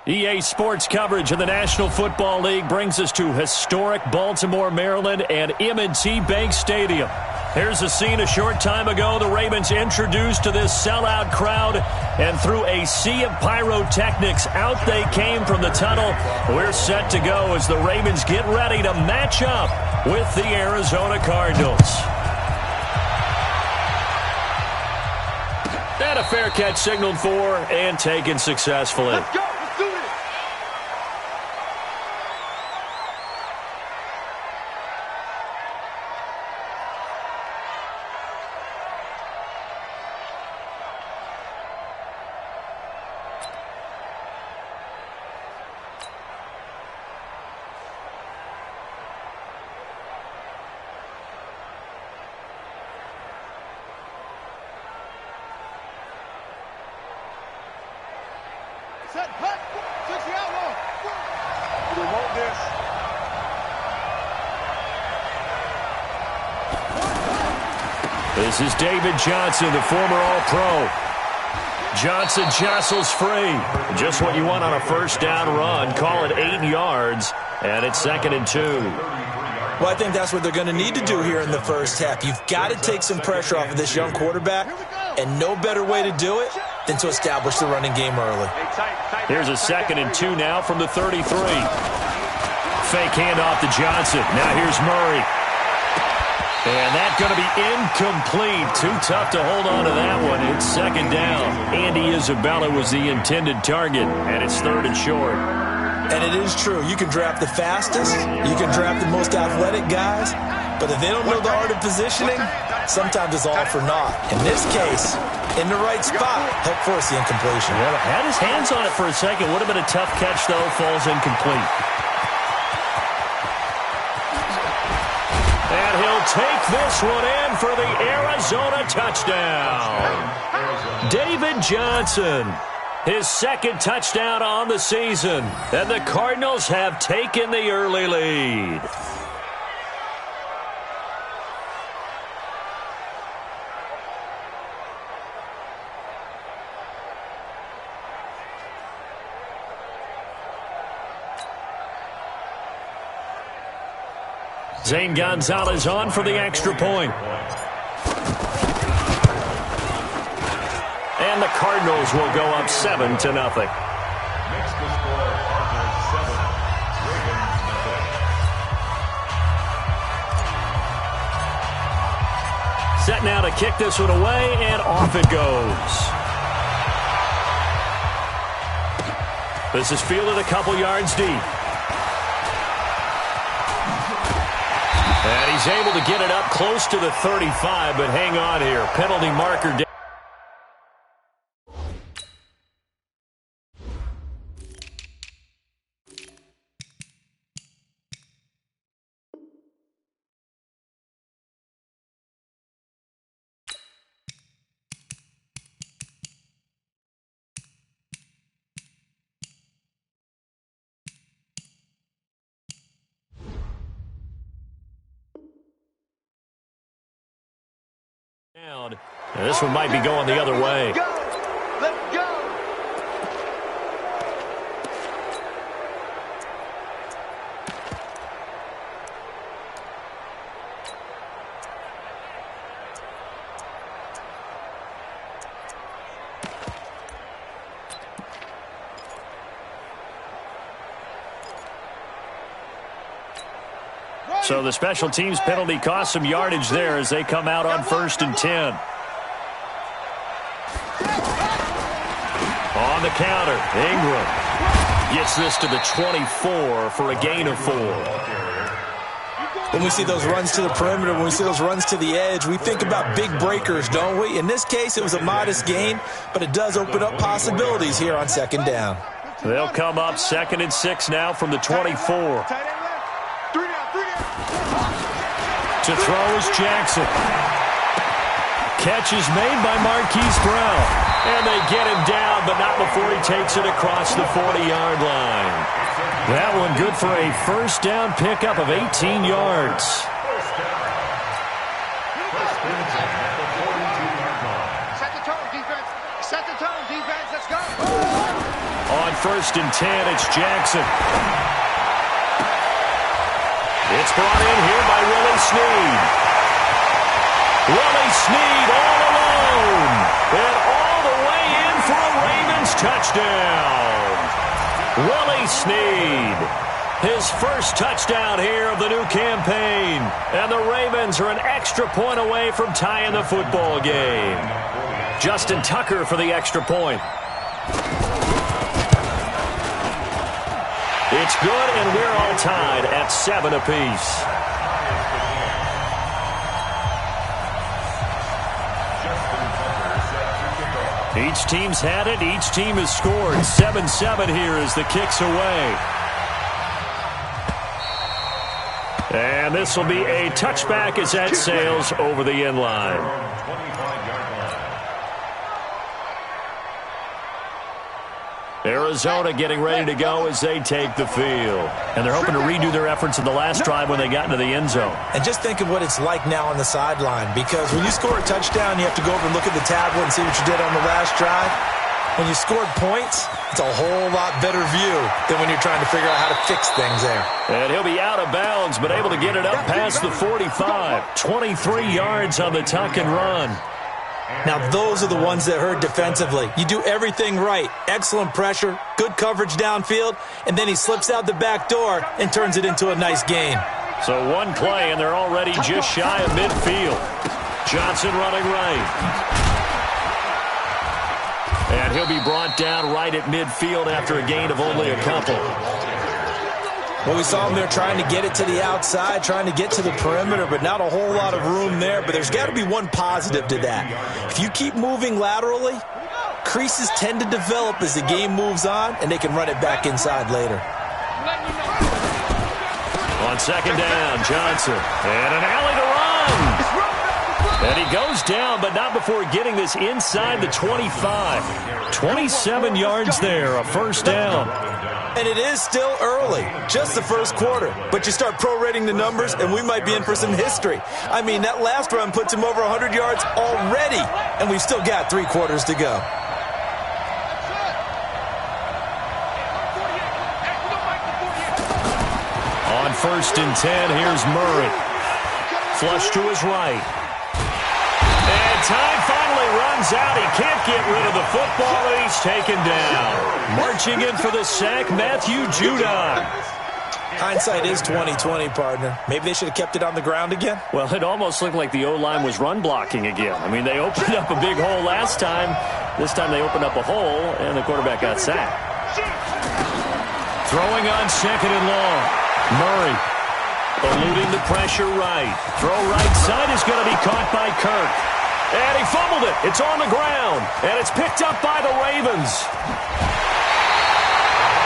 EA Sports coverage of the National Football League brings us to historic Baltimore, Maryland, and M&T Bank Stadium. Here's a scene a short time ago. The Ravens introduced to this sellout crowd, and through a sea of pyrotechnics, out they came from the tunnel. We're set to go as the Ravens get ready to match up with the Arizona Cardinals. And a fair catch signaled for and taken successfully. Let's go. Let's do it. Set, hut, 60 outlaw. We want this. This is David Johnson, the former All-Pro. Johnson jostles free. Just what you want on a first down run. Call it 8 yards, and it's 2nd and 2. Well, I think that's what they're going to need to do here in the first half. You've got to take some pressure off of this young quarterback, and no better way to do it than to establish the running game early. Here's a 2nd and 2 now from the 33. Fake handoff to Johnson. Now here's Murray. And that's going to be incomplete. Too tough to hold on to that one. It's 2nd down. Andy Isabella was the intended target, and it's 3rd and short. And it is true. You can draft the fastest. You can draft the most athletic guys. But if they don't know the art of positioning, sometimes it's all for naught. In this case, in the right spot, help force the incompletion. Yeah, had his hands on it for a second. Would have been a tough catch, though. Falls incomplete. And he'll take this one in for the Arizona touchdown. David Johnson, his 2nd touchdown on the season. And the Cardinals have taken the early lead. Zane Gonzalez on for the extra point. And the Cardinals will go up 7-0. Set now to kick this one away, and off it goes. This is fielded a couple yards deep. And he's able to get it up close to the 35, but hang on here. Penalty marker down. And this one might be going the other way. Let's go. So the special teams penalty cost some yardage there as they come out on 1st and 10. On the counter, Ingram gets this to the 24 for a gain of 4. When we see those runs to the perimeter, when we see those runs to the edge, we think about big breakers, don't we? In this case, it was a modest gain, but it does open up possibilities here on 2nd down. They'll come up 2nd and 6 now from the 24. To throw is Jackson. Catch is made by Marquise Brown. And they get him down, but not before he takes it across the 40-yard line. That one good for a first down pickup of 18 yards. Set the tone, defense. Set the tone, defense. Let's go. On 1st and 10, it's Jackson. It's brought in here by Willie Snead. Willie Snead all alone. And all the way in for a Ravens touchdown. Willie Snead. His first touchdown here of the new campaign. And the Ravens are an extra point away from tying the football game. Justin Tucker for the extra point. It's good, and we're all tied at 7 apiece. Each team's had it. Each team has scored. 7-7 here as the kick's away. And this will be a touchback as that sails over the end line. Arizona getting ready to go as they take the field. And they're hoping to redo their efforts in the last drive when they got into the end zone. And just think of what it's like now on the sideline, because when you score a touchdown, you have to go over and look at the tablet and see what you did on the last drive. When you scored points, it's a whole lot better view than when you're trying to figure out how to fix things there. And he'll be out of bounds, but able to get it up past the 45. 23 yards on the tuck and run. Now, those are the ones that hurt defensively. You do everything right. Excellent pressure, good coverage downfield, and then he slips out the back door and turns it into a nice gain. So one play, and they're already just shy of midfield. Johnson running right. And he'll be brought down right at midfield after a gain of only a couple. Well, we saw him there trying to get it to the outside, trying to get to the perimeter, but not a whole lot of room there. But there's got to be one positive to that. If you keep moving laterally, creases tend to develop as the game moves on, and they can run it back inside later. On 2nd down, Johnson. And an alley to run. And he goes down, but not before getting this inside the 25. 27 yards there, a first down. And it is still early, just the first quarter. But you start prorating the numbers, and we might be in for some history. I mean, that last run puts him over 100 yards already, and we've still got 3 quarters to go. On 1st and 10, here's Murray. Flush to his right. And time finally runs out. He can't get rid of the football, and he's taken down. Marching in for the sack, Matthew Judon. Hindsight is 20/20, partner. Maybe they should have kept it on the ground again. Well, it almost looked like the O-line was run blocking again. I mean, they opened up a big hole last time. This time they opened up a hole, and the quarterback got sacked. Throwing on 2nd and long. Murray eluding the pressure right. Throw right side is going to be caught by Kirk. And he fumbled it. It's on the ground. And it's picked up by the Ravens.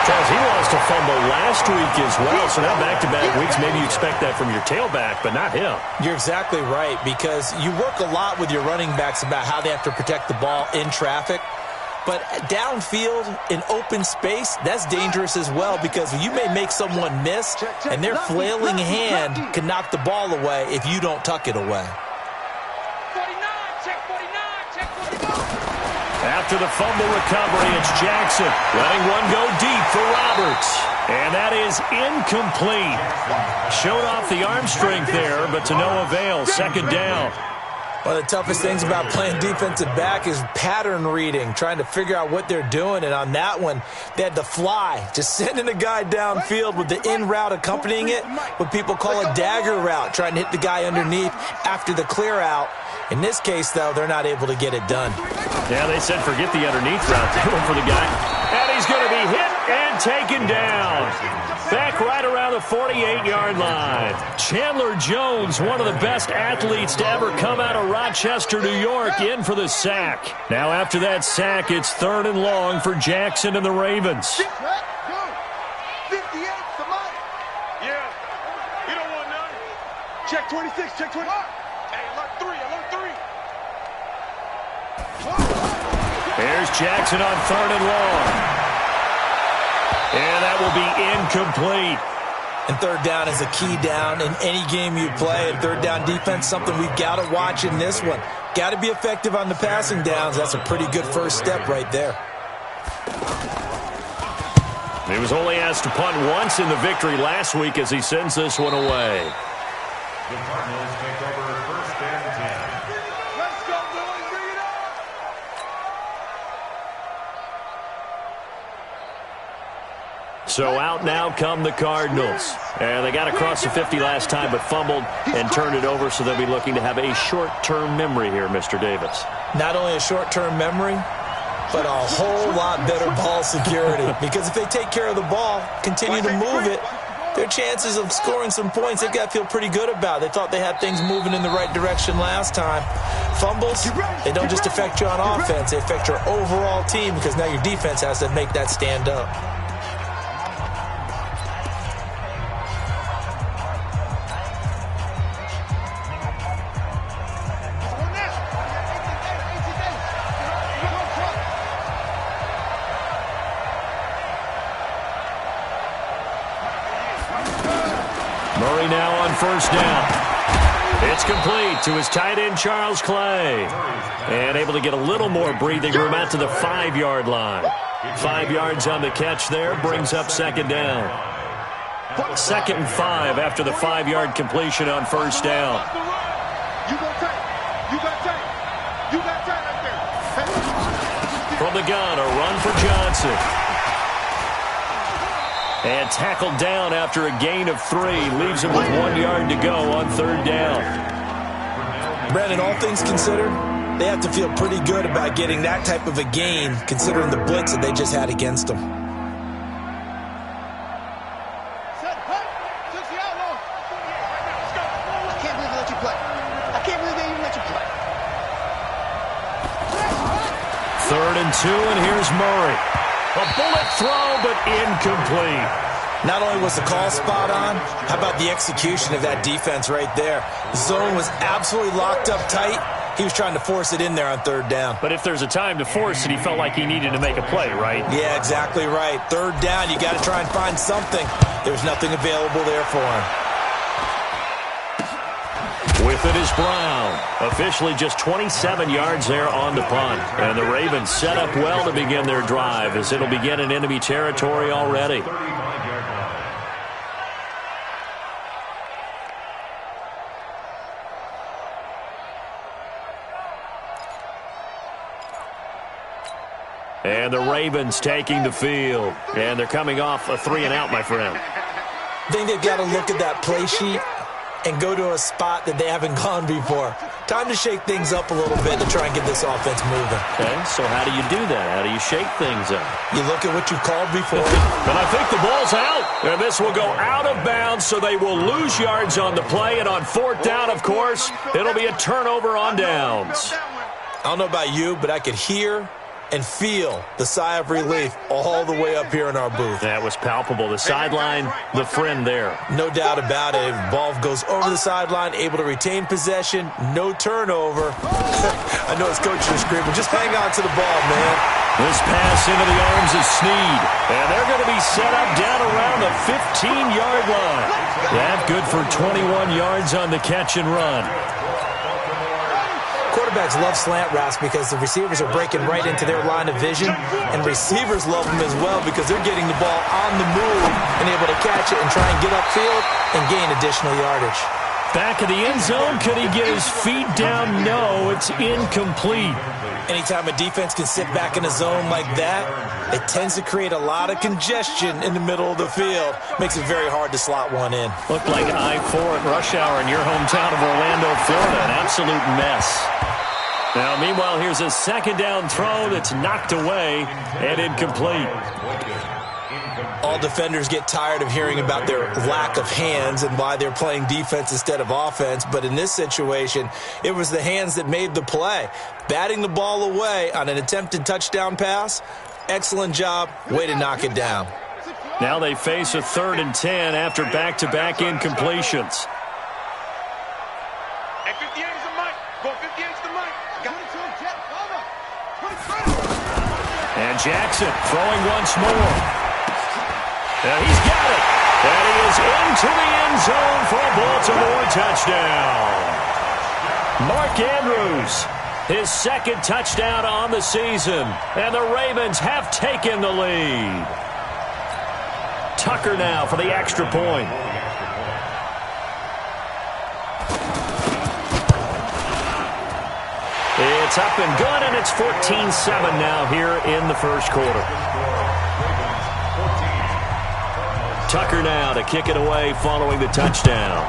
Charles, he lost a fumble last week as well. So now back-to-back weeks, maybe you expect that from your tailback, but not him. You're exactly right, because you work a lot with your running backs about how they have to protect the ball in traffic. But downfield, in open space, that's dangerous as well, because you may make someone miss, and their flailing hand can knock the ball away if you don't tuck it away. After the fumble recovery, it's Jackson letting one go deep for Roberts. And that is incomplete. Showed off the arm strength there, but to no avail. 2nd down. One of the toughest things about playing defensive back is pattern reading, trying to figure out what they're doing. And on that one, they had the fly, just sending a guy downfield with the in route accompanying it, what people call a dagger route, trying to hit the guy underneath after the clear out. In this case, though, they're not able to get it done. Yeah, they said forget the underneath route. They went for the guy. And he's going to be hit and taken down. Back right around the 48-yard line. Chandler Jones, one of the best athletes to ever come out of Rochester, New York, in for the sack. Now after that sack, it's 3rd and long for Jackson and the Ravens. 58, somebody. Yeah, you don't want none. Check 26, check 20. Hey, alert 3, alert 3. Here's Jackson on 3rd and long. And that will be incomplete. And 3rd down is a key down in any game you play. And 3rd down defense, something we've got to watch in this one. Got to be effective on the passing downs. That's a pretty good first step right there. He was only asked to punt once in the victory last week as he sends this one away. The Cardinals take over 1st and 10. Let's go, boys. Bring it on. So out now come the Cardinals. And they got across the 50 last time but fumbled and turned it over, so they'll be looking to have a short-term memory here, Mr. Davis. Not only a short-term memory, but a whole lot better ball security. Because if they take care of the ball, continue to move it, their chances of scoring some points, they've got to feel pretty good about. They thought they had things moving in the right direction last time. Fumbles, they don't just affect you on offense, they affect your overall team because now your defense has to make that stand up. Murray now on 1st down. It's complete to his tight end, Charles Clay. And able to get a little more breathing room out to the 5-yard line. 5 yards on the catch there, brings up 2nd down. 2nd and 5 after the 5-yard completion on 1st down. You got tight. You got tight. You got tight right there. From the gun, a run for Johnson. And tackled down after a gain of 3. Leaves him with 1 yard to go on 3rd down. Brandon, all things considered, they have to feel pretty good about getting that type of a gain considering the blitz that they just had against them. Set, hut. 60 outlaws. Let's go. I can't believe they let you play. I can't believe they even let you play. 3rd and 2, and here's Murray. A bullet throw, but incomplete. Not only was the call spot on, how about the execution of that defense right there? The zone was absolutely locked up tight. He was trying to force it in there on 3rd down. But if there's a time to force it, he felt like he needed to make a play, right? Yeah, exactly right. 3rd down, you got to try and find something. There's nothing available there for him. With it is Brown. Officially just 27 yards there on the punt. And the Ravens set up well to begin their drive as it'll begin in enemy territory already. And the Ravens taking the field. And they're coming off a 3-and-out, my friend. I think they've got to look at that play sheet and go to a spot that they haven't gone before. Time to shake things up a little bit to try and get this offense moving. Okay, so how do you do that? How do you shake things up? You look at what you called before. And I think the ball's out. And this will go out of bounds, so they will lose yards on the play. And on 4th down, of course, it'll be a turnover on downs. I don't know about you, but I could hear and feel the sigh of relief all the way up here in our booth. That was palpable. The sideline, the friend there. No doubt about it. Ball goes over the sideline, able to retain possession, no turnover. I know his coach is screaming, just hang on to the ball, man. This pass into the arms of Snead. And they're going to be set up down around the 15-yard line. That good for 21 yards on the catch and run. Quarterbacks love slant routes because the receivers are breaking right into their line of vision, and receivers love them as well because they're getting the ball on the move and able to catch it and try and get upfield and gain additional yardage. Back of the end zone, could he get his feet down? No, it's incomplete. Anytime a defense can sit back in a zone like that, it tends to create a lot of congestion in the middle of the field. Makes it very hard to slot one in. Looked like I-4 at rush hour in your hometown of Orlando, Florida. An absolute mess. Now, meanwhile, here's a 2nd down throw that's knocked away and incomplete. All defenders get tired of hearing about their lack of hands and why they're playing defense instead of offense. But in this situation, it was the hands that made the play. Batting the ball away on an attempted touchdown pass, excellent job. Way to knock it down. Now they face a 3rd and 10 after back-to-back incompletions. At 58 is the mic. Go 58 is the mic. And Jackson throwing once more. And he's got it. And he is into the end zone for a Baltimore touchdown. Mark Andrews, his 2nd touchdown on the season. And the Ravens have taken the lead. Tucker now for the extra point. It's up and good, and it's 14-7 now here in the first quarter. Tucker now to kick it away following the touchdown.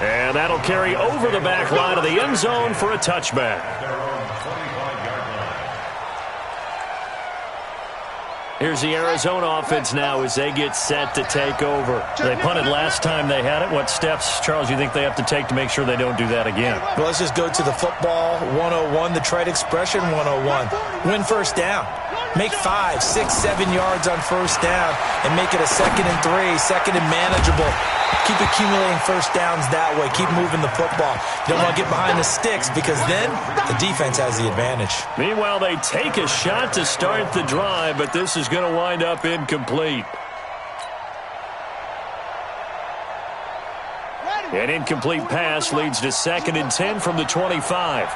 And that'll carry over the back line of the end zone for a touchback. Here's the Arizona offense now as they get set to take over. They punted last time they had it. What steps, Charles, you think they have to take to make sure they don't do that again? Well, let's just go to the football 101, the trade expression 101. Win first down. Make 5, 6, 7 yards on first down and make it a 2nd and 3, second and manageable. Keep accumulating first downs that way. Keep moving the football. You don't want to get behind the sticks because then the defense has the advantage. Meanwhile, they take a shot to start the drive, but this is going to wind up incomplete. An incomplete pass leads to 2nd and 10 from the 25.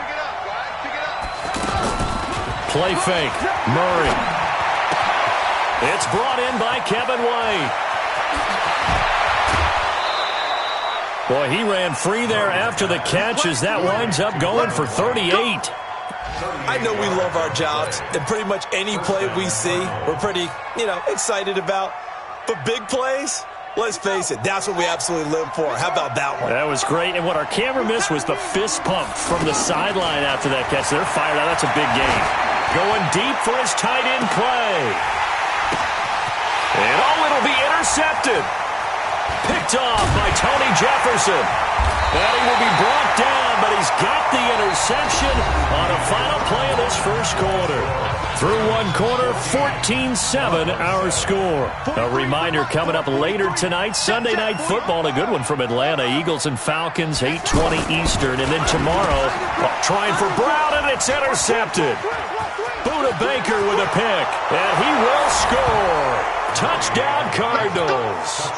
Play fake. Murray. It's brought in by Kevin White. Boy, he ran free there after the catch as that winds up going for 38. I know we love our jobs, and pretty much any play we see, we're pretty, excited about. But big plays, let's face it, that's what we absolutely live for. How about that one? That was great, and what our camera missed was the fist pump from the sideline after that catch. They're fired out. That's a big gain. Going deep for his tight end play. And it'll be intercepted. Picked off by Tony Jefferson. And he will be brought down, but he's got the interception on a final play of this first quarter. Through one quarter, 14-7 our score. A reminder coming up later tonight, Sunday Night Football, a good one from Atlanta. Eagles and Falcons, 8:20 Eastern. And then tomorrow, trying for Brown, and it's intercepted. Buda Baker with a pick, and he will score. Touchdown, Cardinals.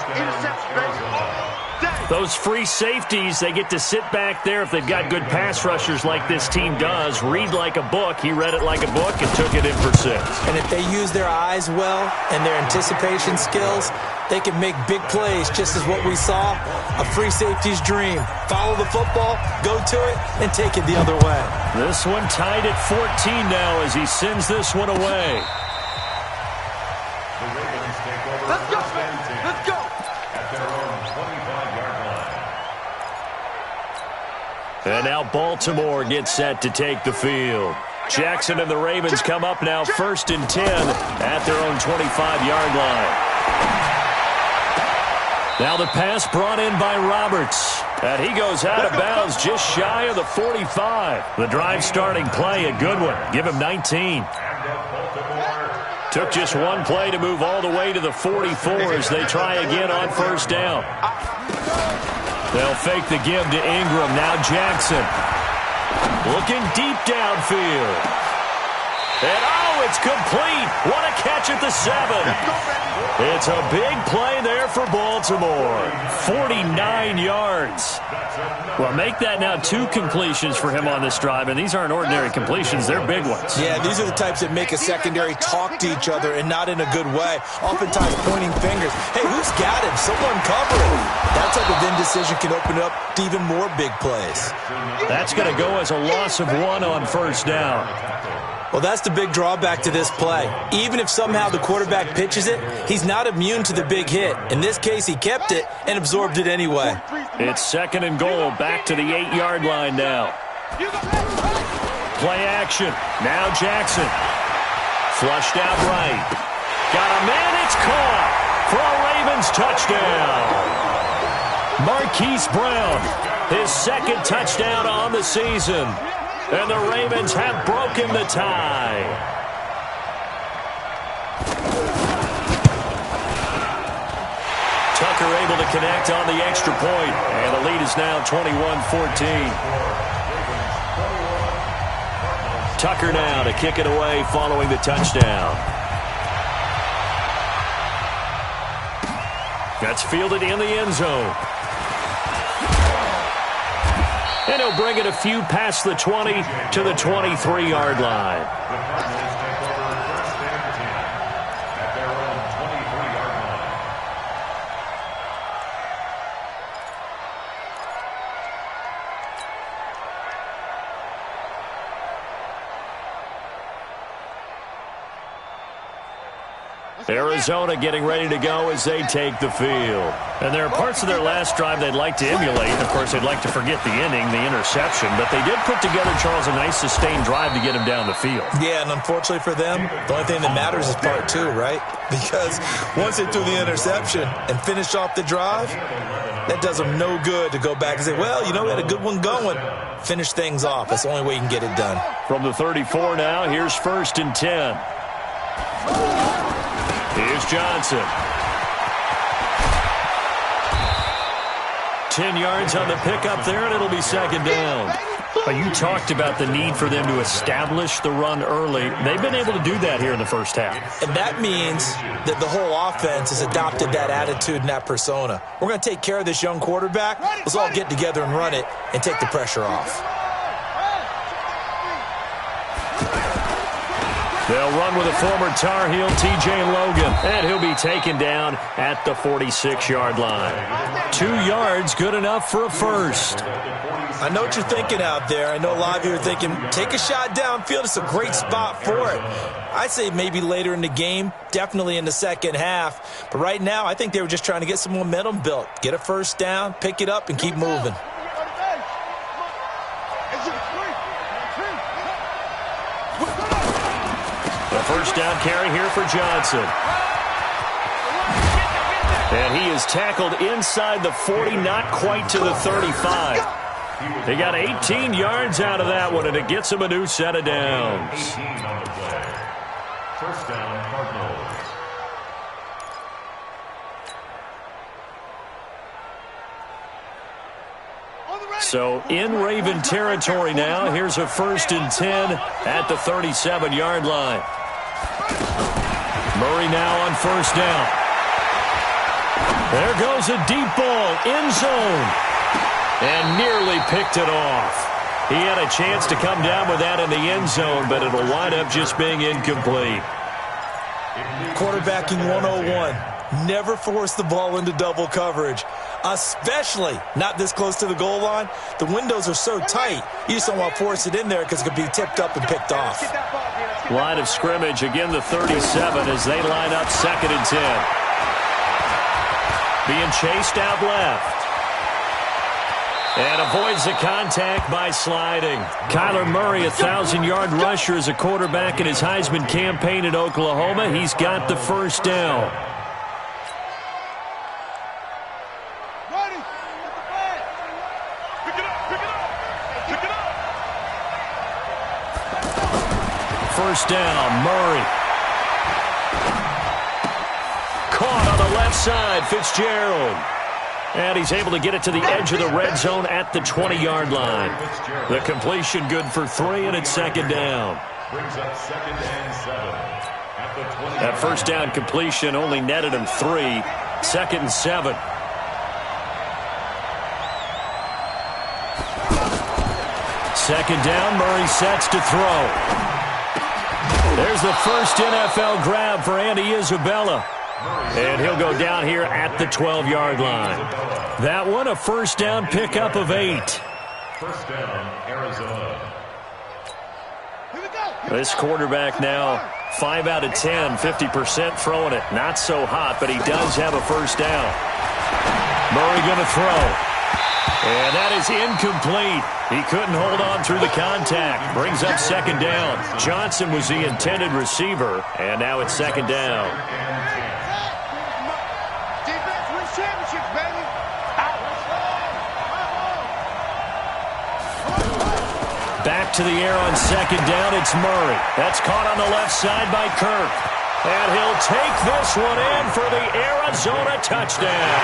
Those free safeties, they get to sit back there if they've got good pass rushers like this team does. Read like a book. He read it like a book and took it in for 6. And if they use their eyes well and their anticipation skills, they can make big plays, just as what we saw, a free safety's dream. Follow the football, go to it, and take it the other way. This one tied at 14 now as he sends this one away. Let's go, man. Let's go. At their own 25-yard line. And now Baltimore gets set to take the field. Jackson and the Ravens come up now 1st and 10 at their own 25-yard line. Now the pass brought in by Roberts. And he goes out of bounds just shy of the 45. The drive starting play, a good one. Give him 19. Took just one play to move all the way to the 44 as they try again on first down. They'll fake the give to Ingram. Now Jackson. Looking deep downfield. And it's complete. What a catch at the 7. It's a big play there for Baltimore. 49 yards. Well, make that now 2 completions for him on this drive, and these aren't ordinary completions. They're big ones. Yeah, these are the types that make a secondary talk to each other and not in a good way. Oftentimes pointing fingers. Hey, who's got him? Someone cover him. That type of indecision can open up to even more big plays. That's going to go as a loss of 1 on first down. Well, that's the big drawback to this play. Even if somehow the quarterback pitches it, he's not immune to the big hit. In this case, he kept it and absorbed it anyway. It's 2nd and goal, back to the 8-yard line now. Play action. Now Jackson. Flushed out right. Got a man, it's caught for a Ravens touchdown. Marquise Brown, his 2nd touchdown on the season. And the Ravens have broken the tie. Tucker able to connect on the extra point. And the lead is now 21-14. Tucker now to kick it away following the touchdown. That's fielded in the end zone. And he'll bring it a few past the 20 to the 23-yard line. Arizona getting ready to go as they take the field. And there are parts of their last drive they'd like to emulate. Of course, they'd like to forget the inning, the interception. But they did put together, Charles, a nice sustained drive to get him down the field. Yeah, and unfortunately for them, the only thing that matters is part two, right? Because once they threw the interception and finished off the drive, that does them no good to go back and say, well, you know, we had a good one going. Finish things off. That's the only way you can get it done. From the 34 now, here's 1st and 10. Here's Johnson. 10 yards on the pickup there, and it'll be 2nd down. You talked about the need for them to establish the run early. They've been able to do that here in the first half. And that means that the whole offense has adopted that attitude and that persona. We're going to take care of this young quarterback. Let's all get together and run it and take the pressure off. They'll run with a former Tar Heel, T.J. Logan, and he'll be taken down at the 46-yard line. 2 yards, good enough for a first. I know what you're thinking out there. I know a lot of you are thinking, take a shot downfield. It's a great spot for it. I'd say maybe later in the game, definitely in the second half. But right now, I think they were just trying to get some momentum built. Get a first down, pick it up, and keep moving. The first down carry here for Johnson. And he is tackled inside the 40, not quite to the 35. He got 18 yards out of that one, and it gets him a new set of downs. 18 on the play. First down, Cardinals. So in Raven territory now. Here's a 1st and 10 at the 37-yard line. Murray now on 1st down. There goes a deep ball, end zone. And nearly picked it off. He had a chance to come down with that in the end zone, but it'll wind up just being incomplete. Quarterbacking 101. Never force the ball into double coverage, especially not this close to the goal line. The windows are so tight, you just don't want to force it in there because it could be tipped up and picked off. Line of scrimmage, again the 37 as they line up 2nd and 10. Being chased out left. And avoids the contact by sliding. Kyler Murray, a 1,000-yard rusher as a quarterback in his Heisman campaign at Oklahoma. He's got the first down. First down, Murray. Caught on the left side, Fitzgerald. And he's able to get it to the edge of the red zone at the 20-yard line. The completion good for 3, and it's 2nd down. Brings up 2nd and 7 at the 20. That first down completion only netted him 3. 2nd and 7. Second down, Murray sets to throw. There's the first NFL grab for Andy Isabella. And he'll go down here at the 12-yard line. That one, a first down pickup of 8. First down, Arizona. This quarterback now 5 out of 10, 50% throwing it. Not so hot, but he does have a first down. Murray going to throw. And that is incomplete. He couldn't hold on through the contact. Brings up 2nd down. Johnson was the intended receiver, and now it's 2nd down. Defense wins championships, baby. Back to the air on 2nd down. It's Murray. That's caught on the left side by Kirk. And he'll take this one in for the Arizona touchdown.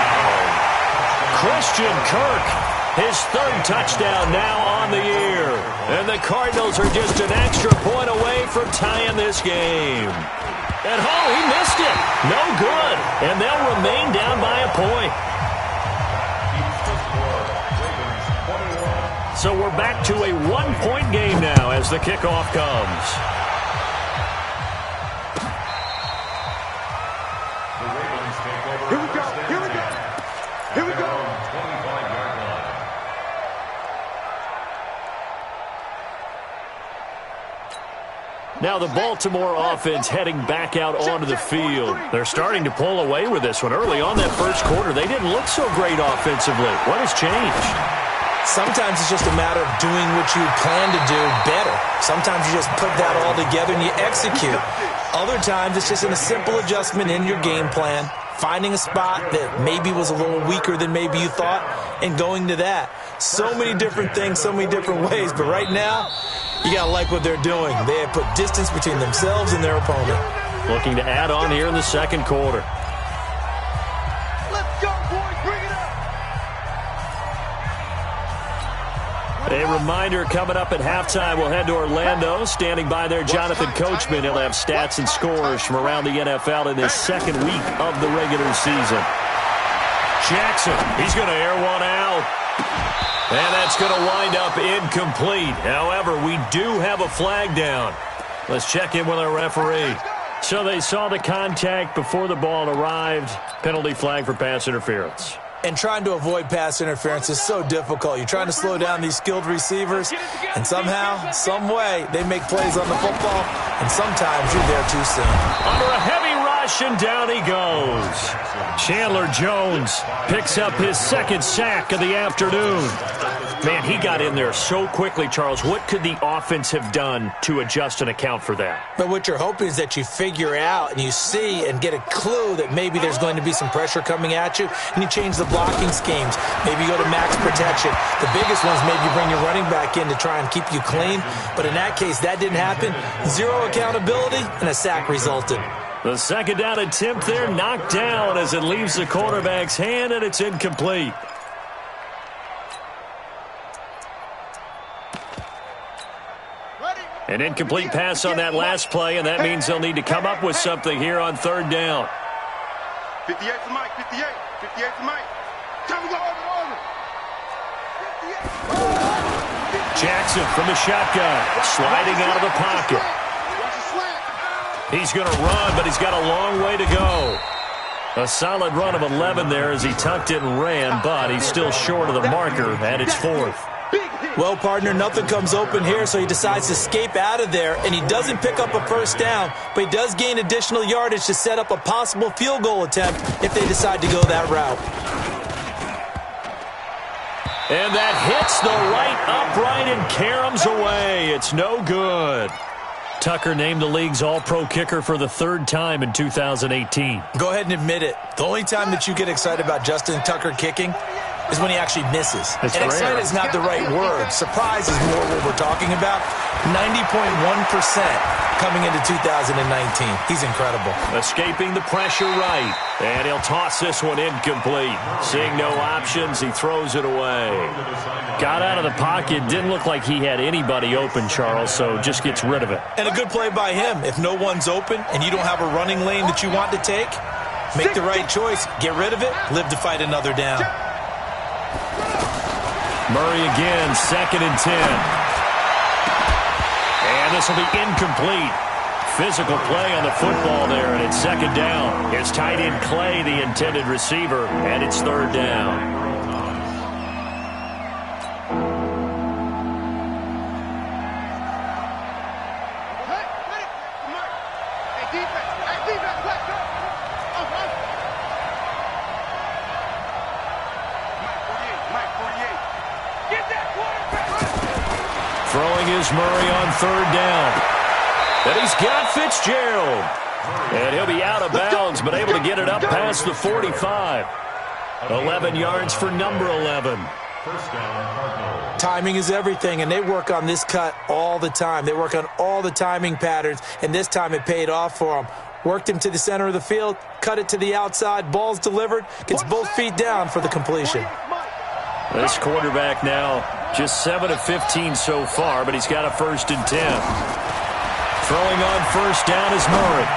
Christian Kirk, his 3rd touchdown now on the year. And the Cardinals are just an extra point away from tying this game. And he missed it. No good. And they'll remain down by a point. So we're back to a 1-point game now as the kickoff comes. Here we go. Here we go. Here we go. 25-yard line. Now the Baltimore offense heading back out onto the field. They're starting to pull away with this one. Early on that first quarter, they didn't look so great offensively. What has changed? Sometimes it's just a matter of doing what you plan to do better. Sometimes you just put that all together and you execute. Other times it's just a simple adjustment in your game plan, finding a spot that maybe was a little weaker than maybe you thought, and going to that. So many different things, so many different ways, but right now, you got to like what they're doing. They have put distance between themselves and their opponent. Looking to add on here in the second quarter. Let's go, boys. Bring it up. A reminder, coming up at halftime, we'll head to Orlando. Standing by there, Jonathan Coachman. He'll have stats and scores from around the NFL in this second week of the regular season. Jackson, he's going to air one out. And that's going to wind up incomplete. However, we do have a flag down. Let's check in with our referee. So they saw the contact before the ball arrived. Penalty flag for pass interference. And trying to avoid pass interference is so difficult. You're trying to slow down these skilled receivers, and somehow, some way, they make plays on the football, and sometimes you're there too soon. Under a heavy rush, and down he goes. Chandler Jones picks up his second sack of the afternoon. Man, he got in there so quickly, Charles. What could the offense have done to adjust and account for that? But what you're hoping is that you figure out and you see and get a clue that maybe there's going to be some pressure coming at you, and you change the blocking schemes. Maybe you go to max protection. The biggest ones, maybe you bring your running back in to try and keep you clean. But in that case, that didn't happen. Zero accountability, and a sack resulted. The second down attempt there knocked down as it leaves the quarterback's hand, and it's incomplete. An incomplete pass on that last play, and that means they'll need to come up with something here on third down. 58 to Mike, 58. 58 to Mike. Time to go over. Jackson from the shotgun, sliding out of the pocket. He's going to run, but he's got a long way to go. A solid run of 11 there as he tucked it and ran, but he's still short of the marker, and it's fourth. Well, partner, nothing comes open here, so he decides to escape out of there, and he doesn't pick up a first down, but he does gain additional yardage to set up a possible field goal attempt if they decide to go that route. And that hits the right upright and caroms away. It's no good. Tucker named the league's all-pro kicker for the third time in 2018. Go ahead and admit it. The only time that you get excited about Justin Tucker kicking is when he actually misses. It's and rare. excited is not the right word. Surprise is more what we're talking about. 90.1% coming into 2019. He's incredible. Escaping the pressure right. And he'll toss this one incomplete. Seeing no options, he throws it away. Got out of the pocket. Didn't look like he had anybody open, Charles, so just gets rid of it. And a good play by him. If no one's open and you don't have a running lane that you want to take, make the right choice. Get rid of it. Live to fight another down. Murray again, 2nd and 10. And this will be incomplete. Physical play on the football there, and it's 2nd down. It's tight end Clay, the intended receiver, and it's 3rd down. Throwing is Murray on 3rd down. And he's got Fitzgerald. And he'll be out of bounds, but able to get it up past the 45. 11 yards for number 11. First down, Cardinals. Timing is everything, and they work on this cut all the time. They work on all the timing patterns, and this time it paid off for them. Worked him to the center of the field, cut it to the outside, ball's delivered, gets both feet down for the completion. This quarterback now just 7 of 15 so far, but he's got a 1st and 10. Throwing on 1st down is Murray.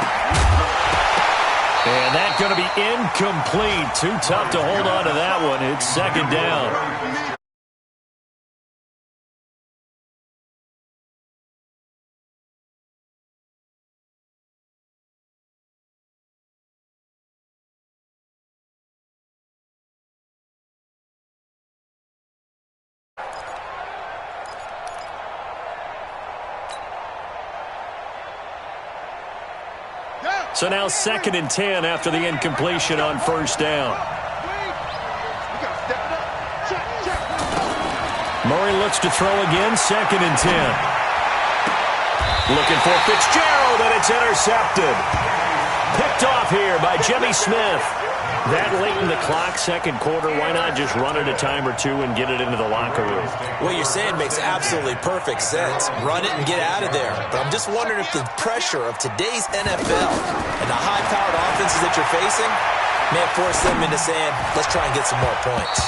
And that's going to be incomplete. Too tough to hold on to that one. It's 2nd down. So now 2nd and 10 after the incompletion on first down. Murray looks to throw again, 2nd and 10. Looking for Fitzgerald, and it's intercepted. Picked off here by Jimmy Smith. That late in the clock, second quarter, why not just run it a time or two and get it into the locker room? What you're saying makes absolutely perfect sense. Run it and get out of there. But I'm just wondering if the pressure of today's NFL and the high-powered offenses that you're facing may have forced them into saying, let's try and get some more points.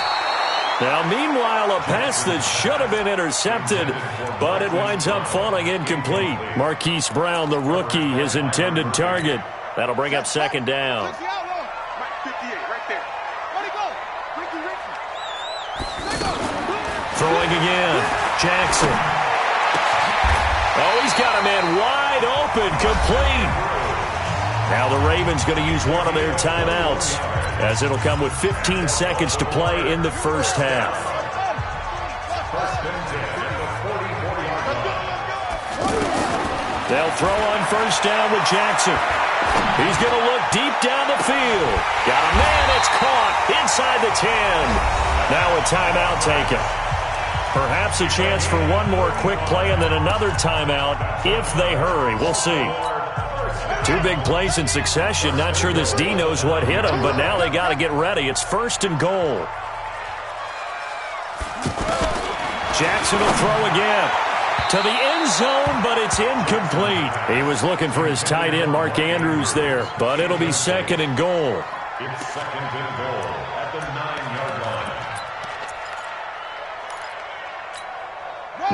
Now, meanwhile, a pass that should have been intercepted, but it winds up falling incomplete. Marquise Brown, the rookie, his intended target. That'll bring up 2nd down. Throwing again. Jackson. Oh, he's got a man wide open, complete. Now the Ravens going to use one of their timeouts, as it'll come with 15 seconds to play in the first half. They'll throw on first down with Jackson. He's going to look deep down the field. Got a man, it's caught inside the 10. Now a timeout taken. Perhaps a chance for one more quick play and then another timeout if they hurry. We'll see. 2 big plays in succession. Not sure this D knows what hit him, but now they got to get ready. It's 1st and goal. Jackson will throw again. To the end zone, but it's incomplete. He was looking for his tight end, Mark Andrews, there, but it'll be 2nd and goal. It's 2nd and goal at the 9-yard line.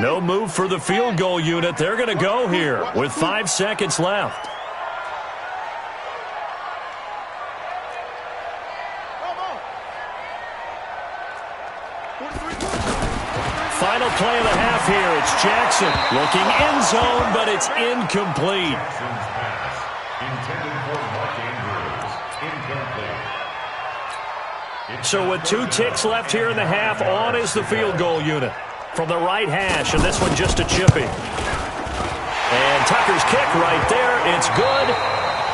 No move for the field goal unit. They're going to go here with 5 seconds left. Final play of the half here. It's Jackson looking end zone, but it's incomplete. Jackson's pass intended for Mark Andrews. Incomplete. So with 2 ticks left here in the half, on is the field goal unit. From the right hash, and this one just a chippy. And Tucker's kick right there. It's good.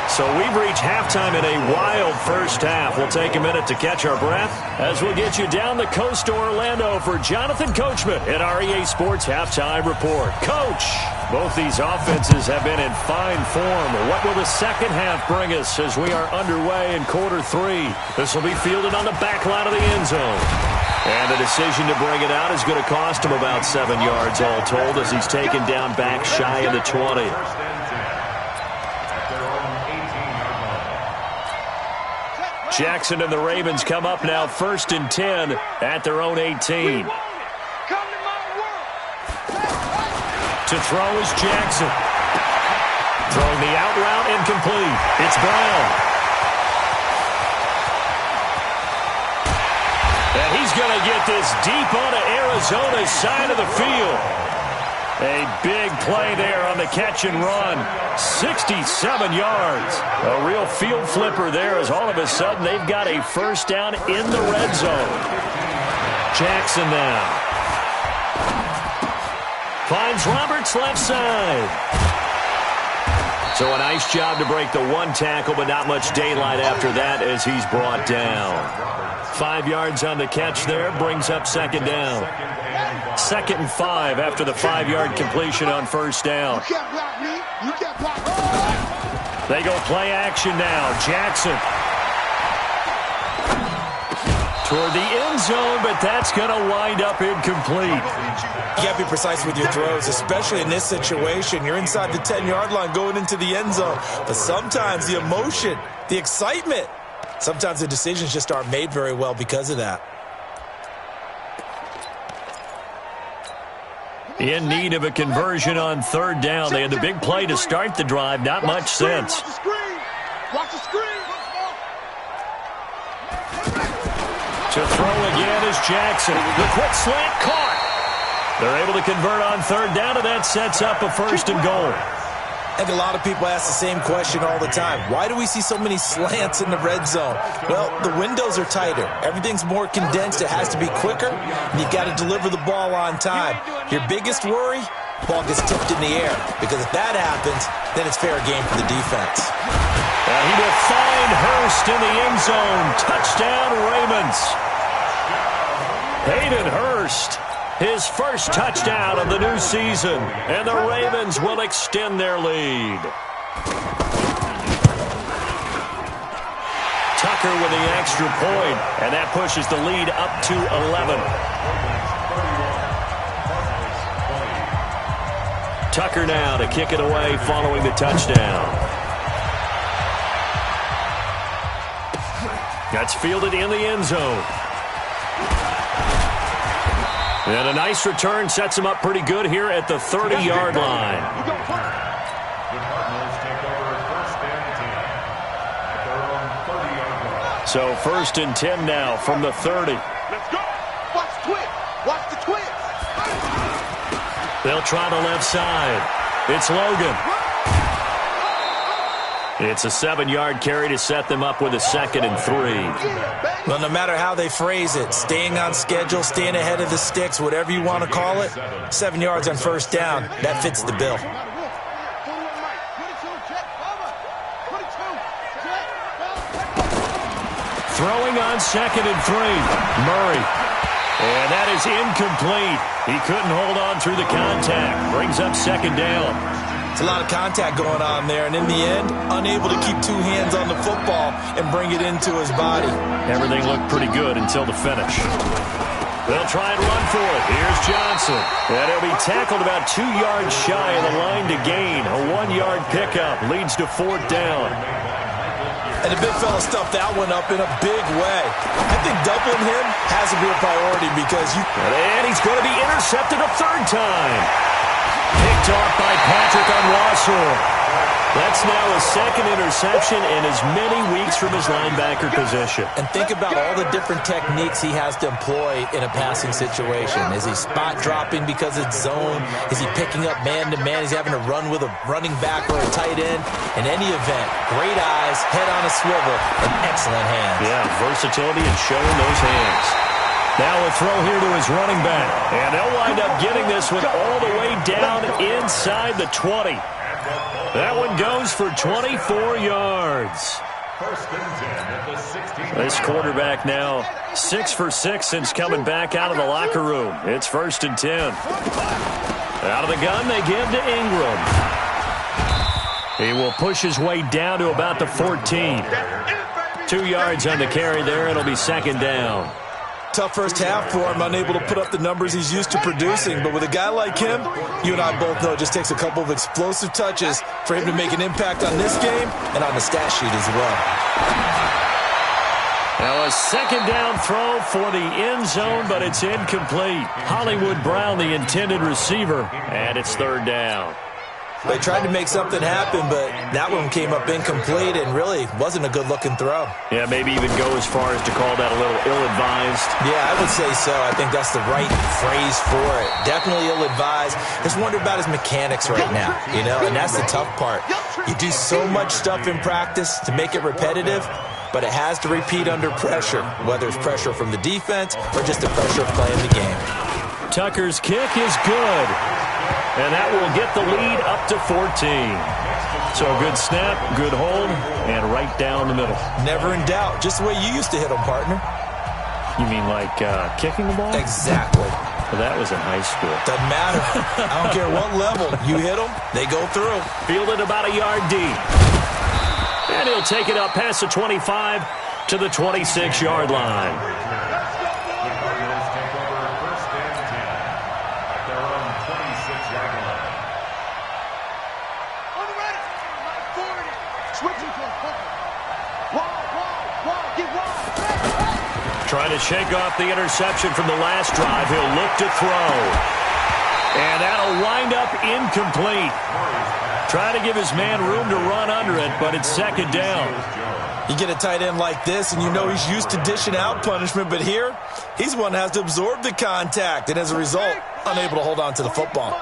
So we've reached halftime in a wild first half. We'll take a minute to catch our breath as we'll get you down the coast to Orlando for Jonathan Coachman at our EA Sports Halftime Report. Coach, both these offenses have been in fine form. What will the second half bring us as we are underway in quarter 3? This will be fielded on the back line of the end zone. And the decision to bring it out is going to cost him about 7 yards all told as he's taken down back shy of the 20. Jackson and the Ravens come up now 1st and 10 at their own 18. To throw is Jackson. Throwing the out route incomplete. It's Brown. And he's going to get this deep onto Arizona's side of the field. A big play there on the catch and run. 67 yards. A real field flipper there as all of a sudden they've got a first down in the red zone. Jackson now. Finds Roberts left side. So a nice job to break the 1 tackle, but not much daylight after that as he's brought down. 5 yards on the catch there, brings up 2nd down. 2nd and 5 after the 5-yard completion on first down. You can't block me. You can't block me. They go play action now. Jackson. Toward the end zone, but that's going to wind up incomplete. You got to be precise with your throws, especially in this situation. You're inside the 10-yard line going into the end zone. But sometimes the emotion, the excitement, sometimes the decisions just aren't made very well because of that. In need of a conversion on 3rd down. They had the big play to start the drive. Not much sense. Watch the screen. To throw again is Jackson. The quick slant caught. They're able to convert on 3rd down, and that sets up a 1st and goal. I think a lot of people ask the same question all the time. Why do we see so many slants in the red zone? Well, the windows are tighter. Everything's more condensed. It has to be quicker, and you've got to deliver the ball on time. Your biggest worry, ball gets tipped in the air, because if that happens, then it's fair game for the defense. And he will find Hurst in the end zone. Touchdown, Ravens. Hayden Hurst, his first touchdown of the new season. And the Ravens will extend their lead. Tucker with the extra point, and that pushes the lead up to 11. Tucker now to kick it away following the touchdown. That's fielded in the end zone. And a nice return sets him up pretty good here at the 30-yard line. The Cardinals take over first and 10 at their own 30-yard line. So first and 10 now from the 30. Let's go. Watch the twins. Watch the twins. They'll try the left side. It's Logan. It's a 7-yard carry to set them up with a 2nd and 3. Well, no matter how they phrase it, staying on schedule, staying ahead of the sticks, whatever you want to call it, 7 yards on first down, that fits the bill. Throwing on 2nd and 3. Murray. And that is incomplete. He couldn't hold on through the contact. Brings up 2nd down. It's a lot of contact going on there, and in the end, unable to keep 2 hands on the football and bring it into his body. Everything looked pretty good until the finish. They'll try and run for it. Here's Johnson. And he'll be tackled about 2 yards shy of the line to gain. A 1-yard pickup leads to 4th down. And the big fella stuffed that one up in a big way. I think doubling him has to be a priority because you... And he's going to be intercepted a 3rd time. Picked off by Patrick Onwuasor. That's now his 2nd interception in as many weeks from his linebacker position. And think about all the different techniques he has to employ in a passing situation. Is he spot dropping because it's zone? Is he picking up man-to-man? Is he having to run with a running back or a tight end? In any event, great eyes, head on a swivel, and excellent hands. Yeah, versatility and showing those hands. Now a throw here to his running back. And they'll wind up getting this one all the way down inside the 20. That one goes for 24 yards. First and 10 at the 16. This quarterback now 6 for 6 since coming back out of the locker room. It's 1st and 10. Out of the gun, they give to Ingram. He will push his way down to about the 14. 2 yards on the carry there. It'll be 2nd down. Tough first half for him, unable to put up the numbers he's used to producing. But with a guy like him, you and I both know it just takes a couple of explosive touches for him to make an impact on this game and on the stat sheet as well. Now a 2nd down throw for the end zone, but it's incomplete. Hollywood Brown, the intended receiver, and it's 3rd down. They tried to make something happen, but that one came up incomplete and really wasn't a good-looking throw. Yeah, maybe even go as far as to call that a little ill-advised. Yeah, I would say so. I think that's the right phrase for it. Definitely ill-advised. Just wonder about his mechanics right now, you know, and that's the tough part. You do so much stuff in practice to make it repetitive, but it has to repeat under pressure, whether it's pressure from the defense or just the pressure of playing the game. Tucker's kick is good. And that will get the lead up to 14. So a good snap, good hold, and right down the middle. Never in doubt. Just the way you used to hit them, partner. You mean like kicking the ball? Exactly. Well, that was in high school. Doesn't matter. I don't care what level. You hit them, they go through. Fielded about a yard deep. And he'll take it up past the 25 to the 26-yard line. Trying to shake off the interception from the last drive. He'll look to throw. And that'll wind up incomplete. Trying to give his man room to run under it, but it's 2nd down. You get a tight end like this, and you know he's used to dishing out punishment, but here, he's one that has to absorb the contact, and as a result, unable to hold on to the football.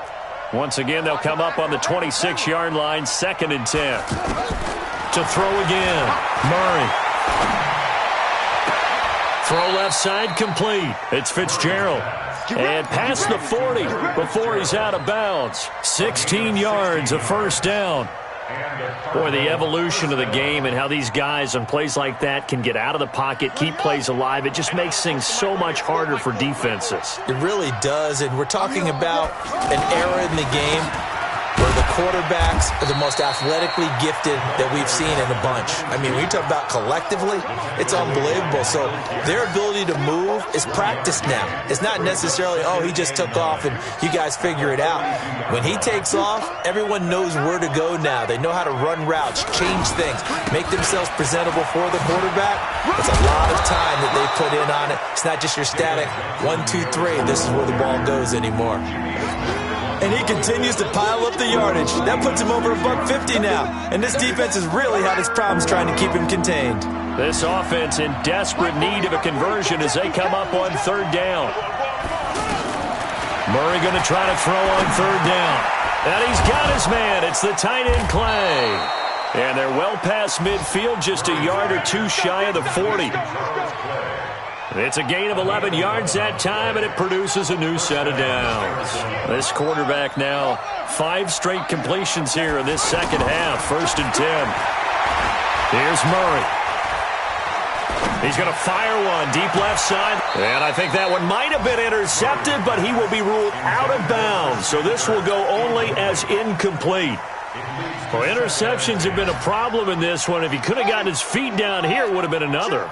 Once again, they'll come up on the 26-yard line, 2nd and 10. To throw again, Murray. Throw left side complete. It's Fitzgerald. And past the 40 before he's out of bounds. 16 yards of 1st down. Boy, the evolution of the game and how these guys on plays like that can get out of the pocket, keep plays alive, it just makes things so much harder for defenses. It really does, and we're talking about an era in the game where the quarterbacks are the most athletically gifted that we've seen in a bunch. I mean, when you talk about collectively, it's unbelievable. So their ability to move is practiced now. It's not necessarily, oh, he just took off and you guys figure it out. When he takes off, everyone knows where to go now. They know how to run routes, change things, make themselves presentable for the quarterback. It's a lot of time that they put in on it. It's not just your static 1, 2, 3. This is where the ball goes anymore. And he continues to pile up the yardage. That puts him over $150 now. And this defense has really had its problems trying to keep him contained. This offense in desperate need of a conversion as they come up on 3rd down. Murray going to try to throw on 3rd down. And he's got his man. It's the tight end Clay. And they're well past midfield, just a yard or two shy of the 40. It's a gain of 11 yards that time, and it produces a new set of downs. This quarterback now, 5 straight completions here in this second half. 1st and 10. Here's Murray. He's going to fire one deep left side. And I think that one might have been intercepted, but he will be ruled out of bounds. So this will go only as incomplete. Well, interceptions have been a problem in this one. If he could have gotten his feet down here, it would have been another.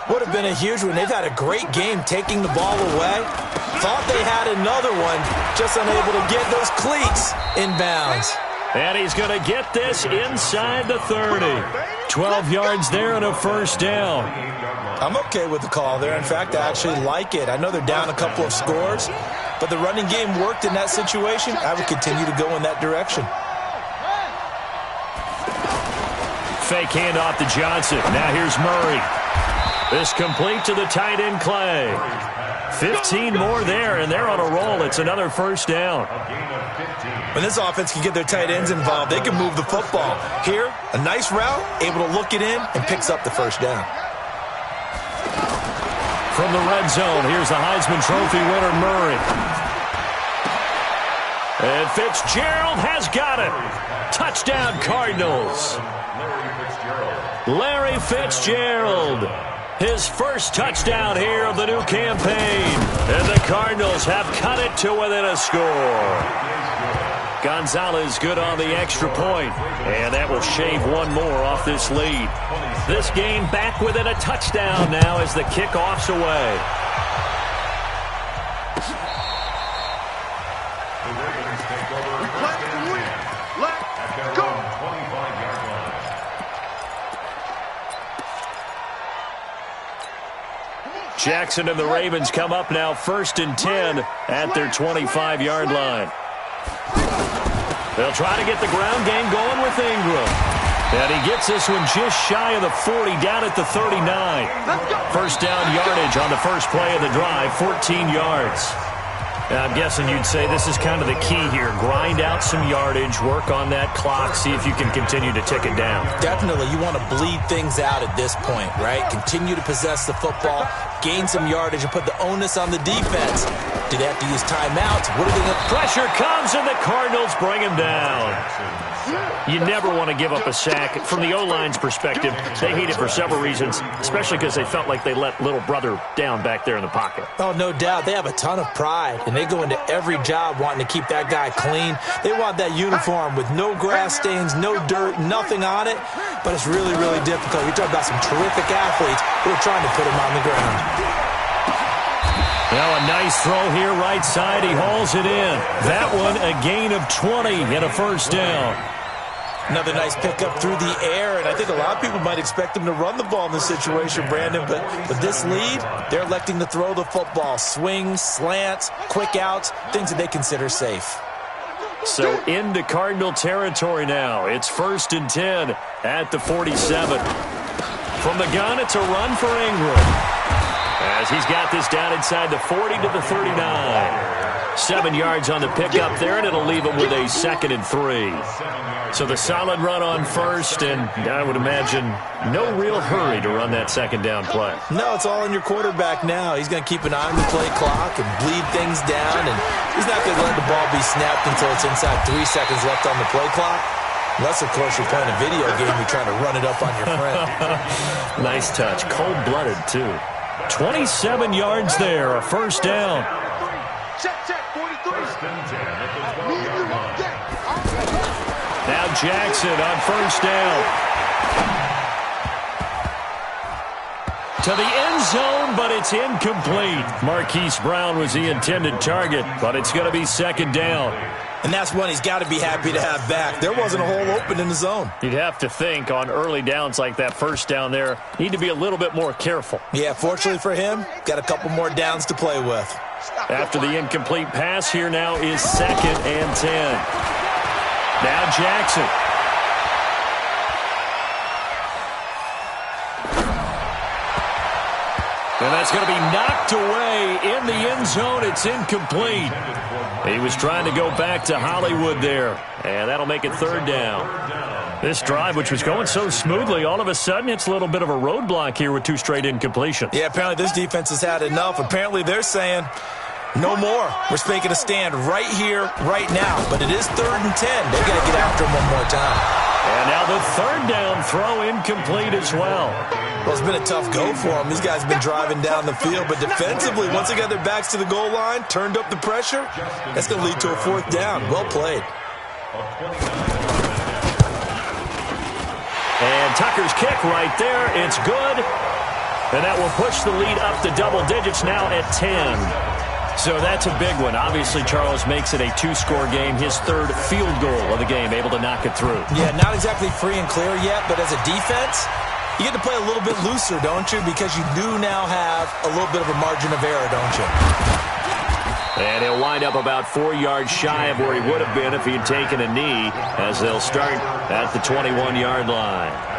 Would have been a huge one. They've had a great game taking the ball away. Thought they had another one, just unable to get those cleats in bounds. And he's going to get this inside the 30. 12 yards there and a 1st down. I'm okay with the call there. In fact, I actually like it. I know they're down a couple of scores, but the running game worked in that situation. I would continue to go in that direction. Fake handoff to Johnson. Now here's Murray. This complete to the tight end Clay. 15 more there, and they're on a roll. It's another 1st down. When this offense can get their tight ends involved, they can move the football. Here, a nice route, able to look it in, and picks up the 1st down. From the red zone, here's the Heisman Trophy winner, Murray. And Fitzgerald has got it. Touchdown, Cardinals. Larry Fitzgerald. His first touchdown here of the new campaign. And the Cardinals have cut it to within a score. Gonzalez good on the extra point. And that will shave one more off this lead. This game back within a touchdown now as the kickoff's away. Jackson and the Ravens come up now 1st and 10 at their 25-yard line. They'll try to get the ground game going with Ingram. And he gets this one just shy of the 40, down at the 39. 1st down yardage on the first play of the drive, 14 yards. I'm guessing you'd say this is kind of the key here. Grind out some yardage, work on that clock, see if you can continue to tick it down. Definitely. You want to bleed things out at this point, right? Continue to possess the football, gain some yardage, and put the onus on the defense. Do they have to use timeouts? What are they going to... Pressure comes, and the Cardinals bring him down. You never want to give up a sack. From the O-line's perspective, they hate it for several reasons, especially because they felt like they let little brother down back there in the pocket. Oh, no doubt. They have a ton of pride, and they go into every job wanting to keep that guy clean. They want that uniform with no grass stains, no dirt, nothing on it, but it's really, really difficult. You're talking about some terrific athletes who are trying to put him on the ground. Now a nice throw here right side. He hauls it in. That one a gain of 20 and a 1st down. Another nice pickup through the air, and I think a lot of people might expect him to run the ball in this situation, Brandon, but with this lead, they're electing to throw the football. Swings, slants, quick outs, things that they consider safe. So into Cardinal territory now. It's 1st and 10 at the 47. From the gun, it's a run for Ingram, as he's got this down inside the 40 to the 39. 7 yards on the pickup there, and it'll leave him with a 2nd and 3. So the solid run on 1st, and I would imagine no real hurry to run that 2nd down play. No, it's all on your quarterback now. He's going to keep an eye on the play clock and bleed things down, and he's not going to let the ball be snapped until it's inside 3 seconds left on the play clock. Unless, of course, you're playing a video game, you're trying to run it up on your friend. Nice touch. Cold-blooded, too. 27 yards there, a first down. Check, 43. Now Jackson on first down. To the end zone, but it's incomplete. Marquise Brown was the intended target, but it's going to be second down. And that's one he's got to be happy to have back. There wasn't a hole open in the zone. You'd have to think on early downs like that first down there, need to be a little bit more careful. Yeah, fortunately for him, got a couple more downs to play with. After the incomplete pass, here now is 2nd and 10. Now Jackson. And that's going to be knocked away in the end zone. It's incomplete. He was trying to go back to Hollywood there, and that'll make it third down. This drive, which was going so smoothly, all of a sudden it's a little bit of a roadblock here with 2 straight incompletions. Yeah, apparently this defense has had enough. Apparently they're saying, no more. We're making a stand right here, right now. But it is 3rd and 10. They've got to get after him one more time. And now the third down throw incomplete as well. Well, it's been a tough go for them. These guys have been driving down the field. But defensively, once they got their backs to the goal line, turned up the pressure, that's going to lead to a 4th down. Well played. And Tucker's kick right there. It's good. And that will push the lead up to double digits now at 10. So that's a big one. Obviously, Charles makes it a 2-score game. His 3rd field goal of the game, able to knock it through. Yeah, not exactly free and clear yet, but as a defense, you get to play a little bit looser, don't you? Because you do now have a little bit of a margin of error, don't you? And he'll wind up about 4 yards shy of where he would have been if he had taken a knee, as they'll start at the 21-yard line.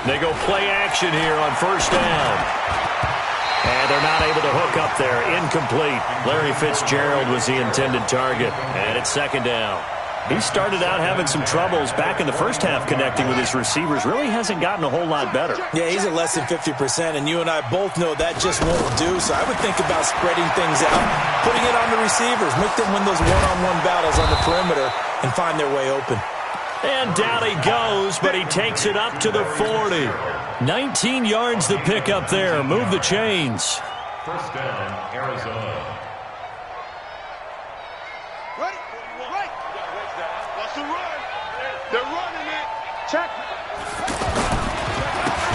They go play action here on first down. And they're not able to hook up there. Incomplete. Larry Fitzgerald was the intended target. And it's second down. He started out having some troubles back in the first half connecting with his receivers. Really hasn't gotten a whole lot better. Yeah, he's at less than 50%, and you and I both know that just won't do. So I would think about spreading things out, putting it on the receivers, make them win those one-on-one battles on the perimeter and find their way open. And down he goes, but he takes it up to the 40. 19 yards to pick up there. Move the chains. First down, Arizona. Ready? Right. Watch the run. They're running it. Check.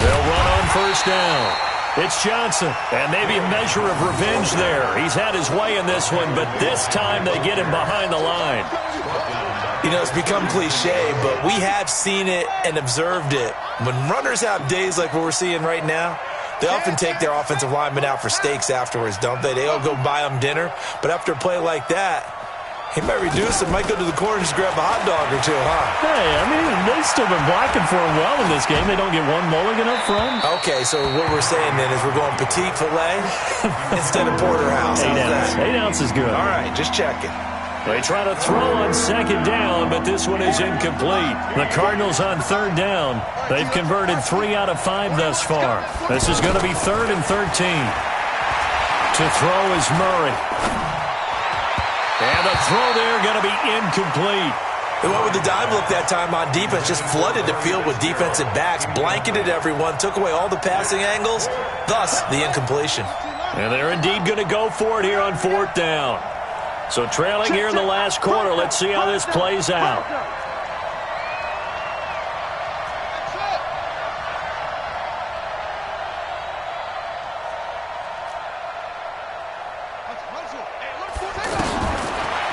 They'll run on first down. It's Johnson, and maybe a measure of revenge there. He's had his way in this one, but this time they get him behind the line. You know, it's become cliche, but we have seen it and observed it. When runners have days like what we're seeing right now, they often take their offensive linemen out for steaks afterwards, don't they? They all go buy them dinner. But after a play like that, he might reduce it, might go to the corner and just grab a hot dog or two, huh? Hey, I mean, they've still been blocking for him well in this game. They don't get one mulligan up front. Okay, so what we're saying then is we're going petite filet instead of porterhouse. 8 ounce. 8 ounce is good. All right, just checking. They try to throw on second down, but this one is incomplete. The Cardinals on third down. They've converted 3 out of 5 thus far. This is going to be 3rd and 13. To throw is Murray. And the throw there going to be incomplete. They went with the dive look that time on defense, just flooded the field with defensive backs, blanketed everyone, took away all the passing angles, thus the incompletion. And they're indeed going to go for it here on 4th down. So trailing here in the last quarter. Let's see how this plays out.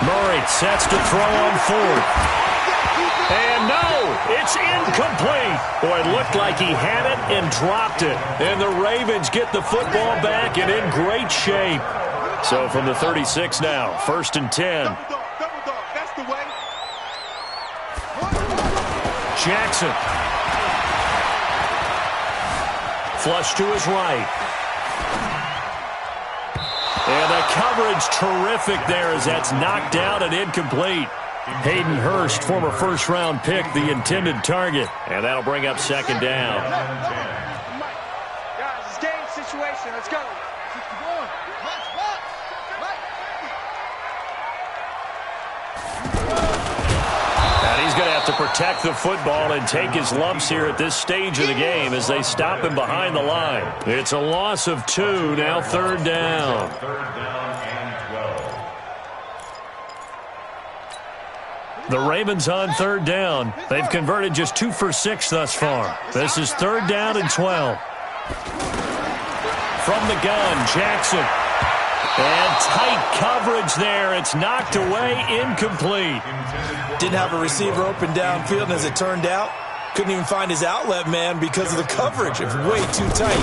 Murray sets to throw on 4th. And no, it's incomplete. Boy, it looked like he had it and dropped it. And the Ravens get the football back and in great shape. So from the 36 now, 1st and 10. Double dog. That's the way. Jackson. Flush to his right. And the coverage terrific there as that's knocked down and incomplete. Hayden Hurst, former first-round pick, the intended target. And that'll bring up second down. Guys, it's game situation. Let's go. And he's going to have to protect the football and take his lumps here at this stage of the game as they stop him behind the line. It's a loss of 2, now third down. The Ravens on third down. They've converted just 2 for 6 thus far. This is third down and 12. From the gun, Jackson. And tight coverage there. It's knocked away, incomplete. Didn't have a receiver open downfield, and as it turned out, couldn't even find his outlet man because of the coverage. It was way too tight.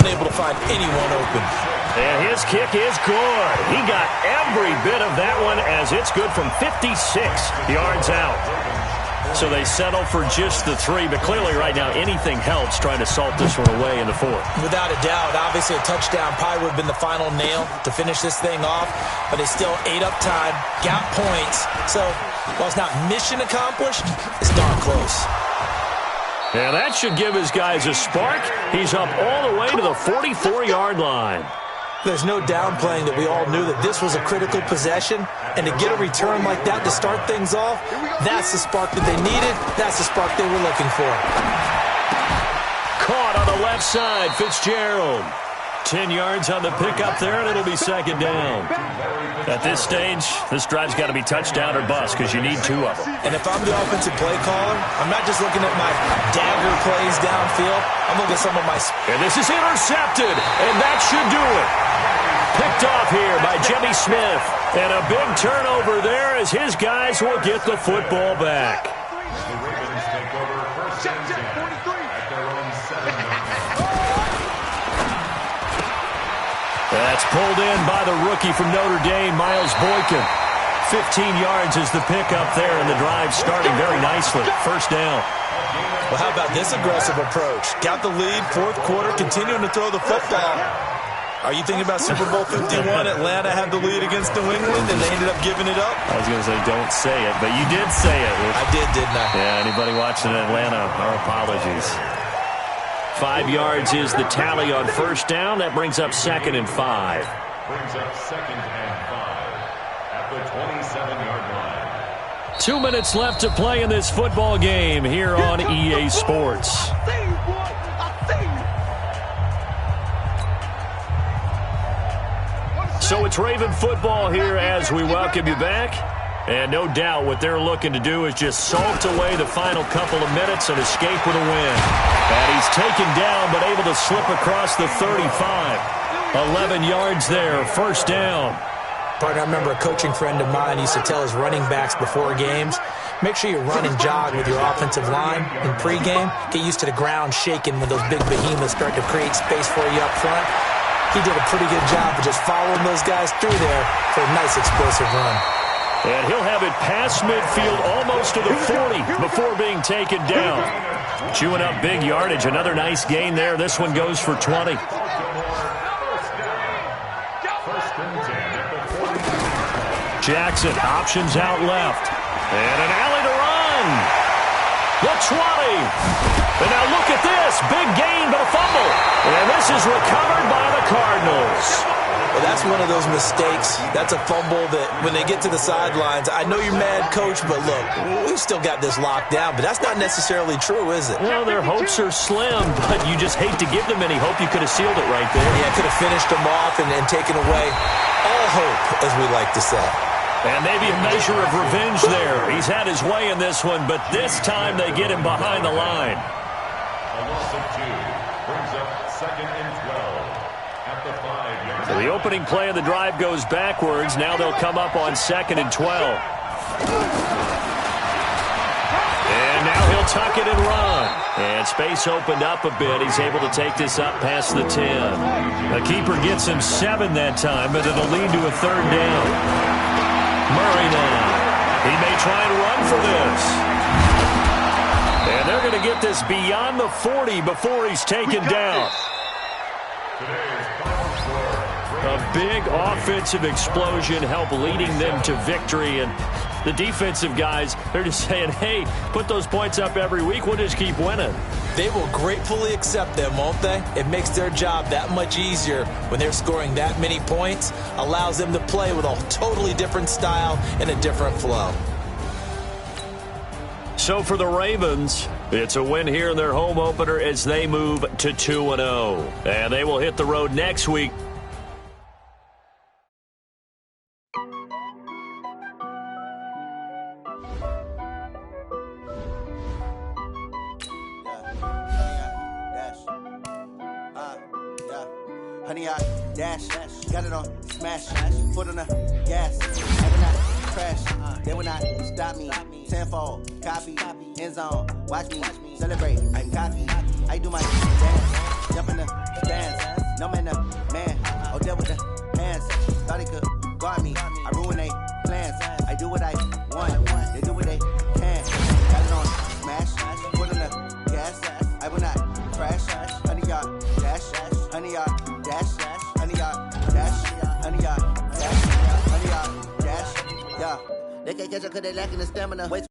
Unable to find anyone open. And his kick is good. He got every bit of that one as it's good from 56 yards out. So they settle for just the 3, but clearly right now anything helps trying to salt this one away in the 4th. Without a doubt, obviously a touchdown probably would have been the final nail to finish this thing off, but they still ate up time, got points. So while it's not mission accomplished, it's darn close. Yeah, that should give his guys a spark. He's up all the way to the 44-yard line. There's no downplaying that we all knew that this was a critical possession, and to get a return like that to start things off, that's the spark that they needed. That's the spark they were looking for. Caught on the left side, Fitzgerald. 10 yards on the pickup there, and it'll be second down. At this stage, this drive's got to be touchdown or bust because you need 2 of them. And if I'm the offensive play caller, I'm not just looking at my dagger plays downfield. I'm looking at some of my... And this is intercepted, and that should do it. Picked off here by Jimmy Smith. And a big turnover there as his guys will get the football back. The Ravens take over first and 10 at their own 7-yard line. That's pulled in by the rookie from Notre Dame, Miles Boykin. 15 yards is the pickup there, and the drive starting very nicely. First down. Well, how about this aggressive approach? Got the lead, 4th quarter, continuing to throw the football. Are you thinking about Super Bowl 51? Atlanta had the lead against New England, and they ended up giving it up? I was going to say, don't say it, but you did say it. I did, didn't I? Yeah, anybody watching Atlanta, our apologies. 5 yards is the tally on first down. That brings up second and 5. Brings up second and 5 at the 27-yard line. 2 minutes left to play in this football game here on EA Sports. So it's Raven football here as we welcome you back. And no doubt what they're looking to do is just salt away the final couple of minutes and escape with a win. And he's taken down but able to slip across the 35. 11 yards there, first down. Partner, I remember a coaching friend of mine used to tell his running backs before games, make sure you run and jog with your offensive line in pregame. Get used to the ground shaking when those big behemoths start to create space for you up front. He did a pretty good job of just following those guys through there for a nice explosive run. And he'll have it past midfield almost to the 40 before being taken down. Chewing up big yardage. Another nice gain there. This one goes for 20. Jackson, options out left. And an alley to run. The 20. And now look at this. Big gain, but a fumble. And this is recovered by the Cardinals. Well, that's one of those mistakes. That's a fumble that when they get to the sidelines, I know you're mad, Coach, but look, we've still got this locked down. But that's not necessarily true, is it? Well, their hopes are slim, but you just hate to give them any hope. You could have sealed it right there. Yeah, could have finished them off and taken away all hope, as we like to say. And maybe a measure of revenge there. He's had his way in this one, but this time they get him behind the line. A loss of 2 brings up second and 12 at the 5-yard line. So the opening play of the drive goes backwards. Now they'll come up on second and 12. And now he'll tuck it and run. And space opened up a bit. He's able to take this up past the 10. The keeper gets him 7 that time, but it'll lead to a third down. Murray now. He may try and run for this. And they're going to get this beyond the 40 before he's taken down. Today's final score, A big offensive explosion helped leading them to victory. And the defensive guys, they're just saying, hey, put those points up every week. We'll just keep winning. They will gratefully accept them, won't they? It makes their job that much easier when they're scoring that many points. Allows them to play with a totally different style and a different flow. So for the Ravens, it's a win here in their home opener as they move to 2-0. And they will hit the road next week. Honey, I dash, got it on, smash, foot on the gas, I will not crash, they will not stop me, tenfold, copy, end zone, watch me, celebrate, I'm cocky, I do my dance, jump in the stands, no man, man, oh, there with the hands, thought he could guard me, I ruin they plans, I do what I want, they do what they can, got it on, smash, foot on the gas, I will not crash, honey, y'all dash, honey, y'all dash, honey, y'all dash, honey, y'all dash, honey, y'all dash, yeah. They can't catch up 'cause they lacking the stamina. Wait.